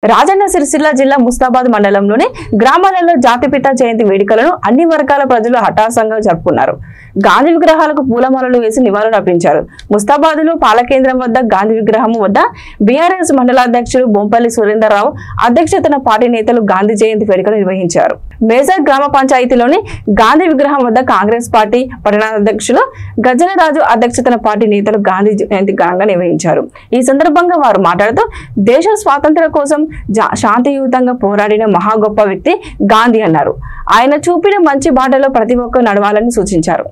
రాజన్న సిరిసిల్ల జిల్లా ముస్తాబాద్ మండలంలోని గ్రామాలలో జాతిపిత జయంతి వేడుకలను అన్ని వర్గాల ప్రజలు హఠాత్తుగా జరుపుకున్నారు. గాంధీ విగ్రహాలకు పూలమాలలు వేసి నివాళులు అర్పించారు. ముస్తాబాద్లో పాలకేంద్రం వద్ద గాంధీ విగ్రహం వద్ద బీఆర్ఎస్ మండల అధ్యక్షుడు బొంపల్లి సురేందర్రావు అధ్యక్షతన పార్టీ నేతలు గాంధీ జయంతి వేడుకలు నిర్వహించారు. మేజర్ గ్రామ పంచాయతీలోని గాంధీ విగ్రహం వద్ద కాంగ్రెస్ పార్టీ పట్టణాధ్యక్షులు గజలరాజు అధ్యక్షతన పార్టీ నేతలు గాంధీ జయంతి ఘనంగా నిర్వహించారు. ఈ సందర్భంగా వారు మాట్లాడుతూ దేశ స్వాతంత్ర్యం కోసం శాంతియుతంగా పోరాడిన మహా గొప్ప వ్యక్తి గాంధీ అన్నారు. ఆయన చూపిన మంచి బాటలో ప్రతి ఒక్కరు నడవాలని సూచించారు.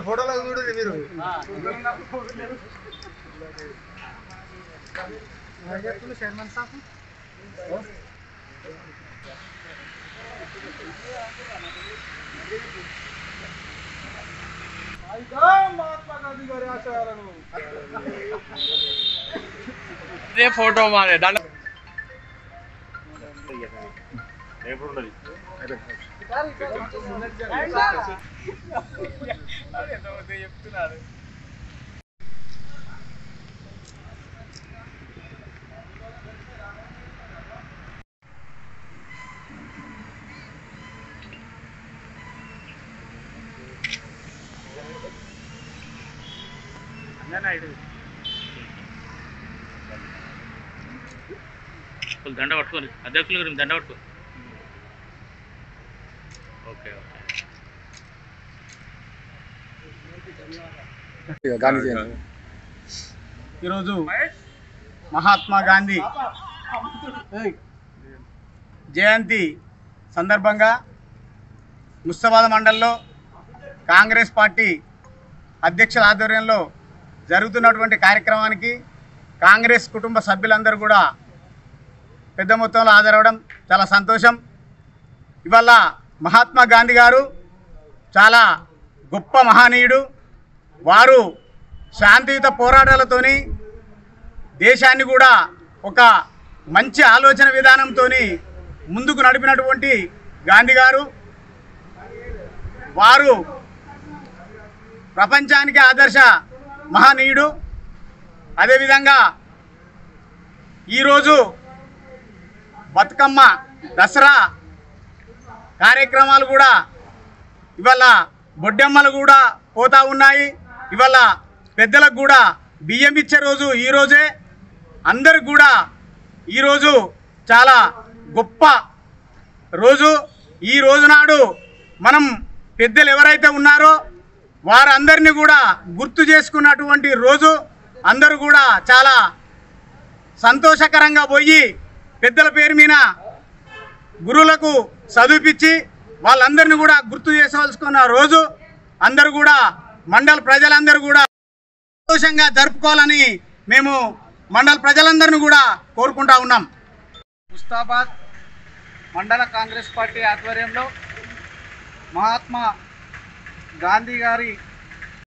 ఫోటోలో చూడండి మీరు. మహాత్మా గాంధీ గారి ఆశయాలను ఫోటో మాదే చెప్తున్నారు. దండ పట్టుకోండి, అధ్యక్షుల గురించి దండ పట్టుకో. Okay okay. ఈరోజు మహాత్మా గాంధీ జయంతి సందర్భంగా ముస్తాబాద్ మండలంలో కాంగ్రెస్ పార్టీ అధ్యక్షుల ఆధ్వర్యంలో జరుగుతున్నటువంటి కార్యక్రమానికి కాంగ్రెస్ కుటుంబ సభ్యులందరూ కూడా పెద్ద మొత్తంలో హాజరవడం చాలా సంతోషం. ఇవాళ మహాత్మా గాంధీ గారు చాలా గొప్ప మహనీయుడు. వారు శాంతియుత పోరాటాలతోని దేశాన్ని కూడా ఒక మంచి ఆలోచన విధానంతో ముందుకు నడిపినటువంటి గాంధీ గారు, వారు ప్రపంచానికి ఆదర్శ మహనీయుడు. అదేవిధంగా ఈరోజు బతుకమ్మ దసరా కార్యక్రమాలు కూడా ఇవాళ బొడ్డెమ్మలు కూడా పోతూ ఉన్నాయి. ఇవాళ పెద్దలకు కూడా బియ్యం ఇచ్చే రోజు ఈరోజే. అందరికి కూడా ఈరోజు చాలా గొప్ప రోజు. ఈ రోజు నాడు మనం పెద్దలు ఎవరైతే ఉన్నారో వారందరినీ కూడా గుర్తు చేసుకున్నటువంటి రోజు. అందరూ కూడా చాలా సంతోషకరంగా పోయి పెద్దల పేరు మీద గురువులకు చదివిపించి వాళ్ళందరినీ కూడా గుర్తు చేసుకోవాల్సుకున్న రోజు. అందరూ కూడా మండల ప్రజలందరూ కూడా సంతోషంగా జరుపుకోవాలని మేము మండల ప్రజలందరినీ కూడా కోరుకుంటా ఉన్నాం. ముస్తాబాద్ మండల కాంగ్రెస్ పార్టీ ఆధ్వర్యంలో మహాత్మా గాంధీ గారి